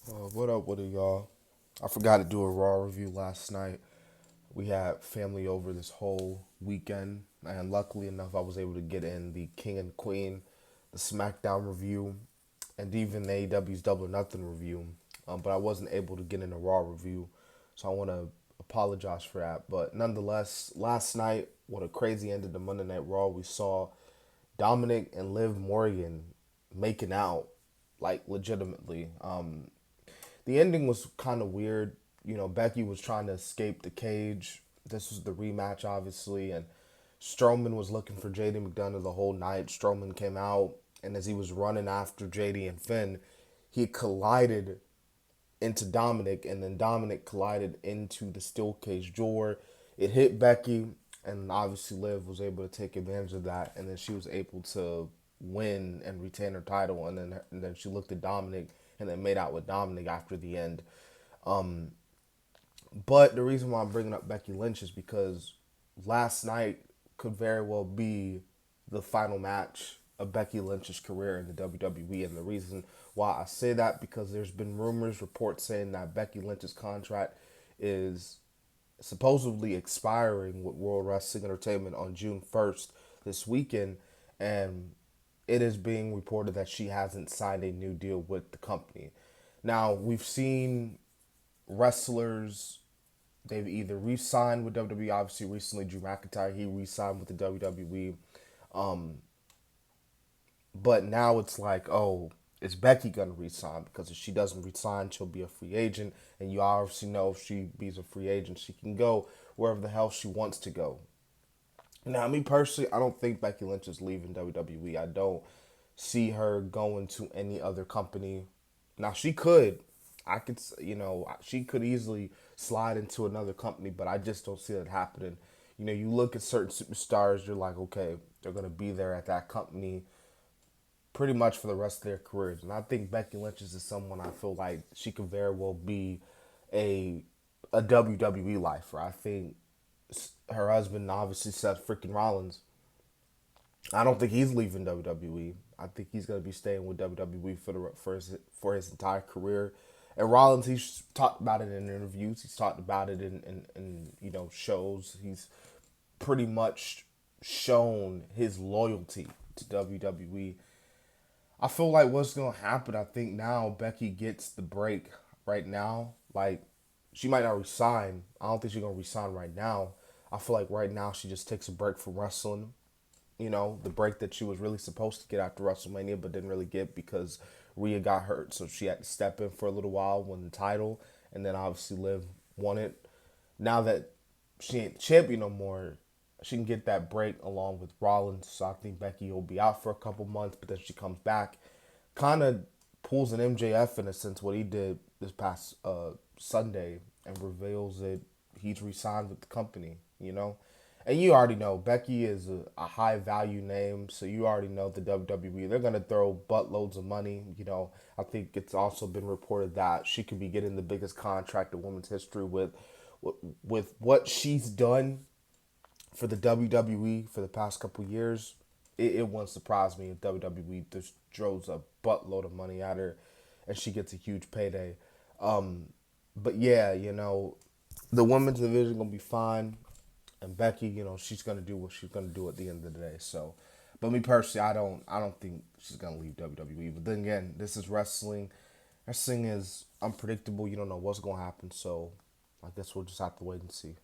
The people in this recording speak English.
What up with it, y'all? I forgot to do a Raw review last night. We had family over this whole weekend, and luckily enough, I was able to get in the King and Queen, the SmackDown review, and even the AEW's Double or Nothing review. But I wasn't able to get in a Raw review, so I want to apologize for that. But nonetheless, last night, what a crazy ending to Monday Night Raw. We saw Dominic and Liv Morgan making out, like legitimately. The ending was kind of weird. You know, Becky was trying to escape the cage. This was the rematch, obviously, and Strowman was looking for JD McDonough the whole night. Strowman came out, and as he was running after JD and Finn, he collided into Dominic, and then Dominic collided into the steel cage door. It hit Becky, and obviously Liv was able to take advantage of that, and then she was able to win and retain her title, and then she looked at Dominic and then made out with Dominic after the end. But the reason why I'm bringing up Becky Lynch is because last night could very well be the final match of Becky Lynch's career in the WWE. And the reason why I say that because there's been rumors, reports saying that Becky Lynch's contract is supposedly expiring with World Wrestling Entertainment on June 1st this weekend. And it is being reported that she hasn't signed a new deal with the company. Now, we've seen wrestlers, they've either re-signed with WWE. Obviously, recently Drew McIntyre, he re-signed with the WWE. But now it's like, oh, is Becky gonna resign? Because if she doesn't resign, she'll be a free agent, and you obviously know if she be a free agent, she can go wherever the hell she wants to go. Now, me personally, I don't think Becky Lynch is leaving WWE. I don't see her going to any other company. Now, she could. I could, she could easily slide into another company, but I just don't see that happening. You know, you look at certain superstars, you're like, okay, they're going to be there at that company pretty much for the rest of their careers. And I think Becky Lynch is someone I feel like she could very well be a WWE lifer. I think her husband, obviously Seth freaking Rollins, I don't think he's leaving WWE. I think he's gonna be staying with WWE for his entire career. And Rollins, he's talked about it in interviews. He's talked about it in shows. He's pretty much shown his loyalty to WWE. I feel like what's gonna happen. I think now Becky gets the break right now. Like she might not resign. I don't think she's gonna resign right now. I feel like right now she just takes a break from wrestling. You know, the break that she was really supposed to get after WrestleMania, but didn't really get because Rhea got hurt, so she had to step in for a little while, win the title, and then obviously Liv won it. Now that she ain't the champion no more, she can get that break along with Rollins. So I think Becky will be out for a couple months, but then she comes back, kind of pulls an MJF in a sense what he did this past Sunday and reveals that he's resigned with the company. You know, and you already know Becky is a high value name, so you already know the WWE. They're gonna throw buttloads of money. You know, I think it's also been reported that she could be getting the biggest contract in women's history with what she's done for the WWE for the past couple years. It wouldn't surprise me if WWE just throws a buttload of money at her, and she gets a huge payday. But yeah, the women's division gonna be fine. And Becky, she's gonna do what she's gonna do at the end of the day. So, but me personally, I don't think she's gonna leave WWE. But then again, this is wrestling. Wrestling is unpredictable. You don't know what's gonna happen. So, I guess we'll just have to wait and see.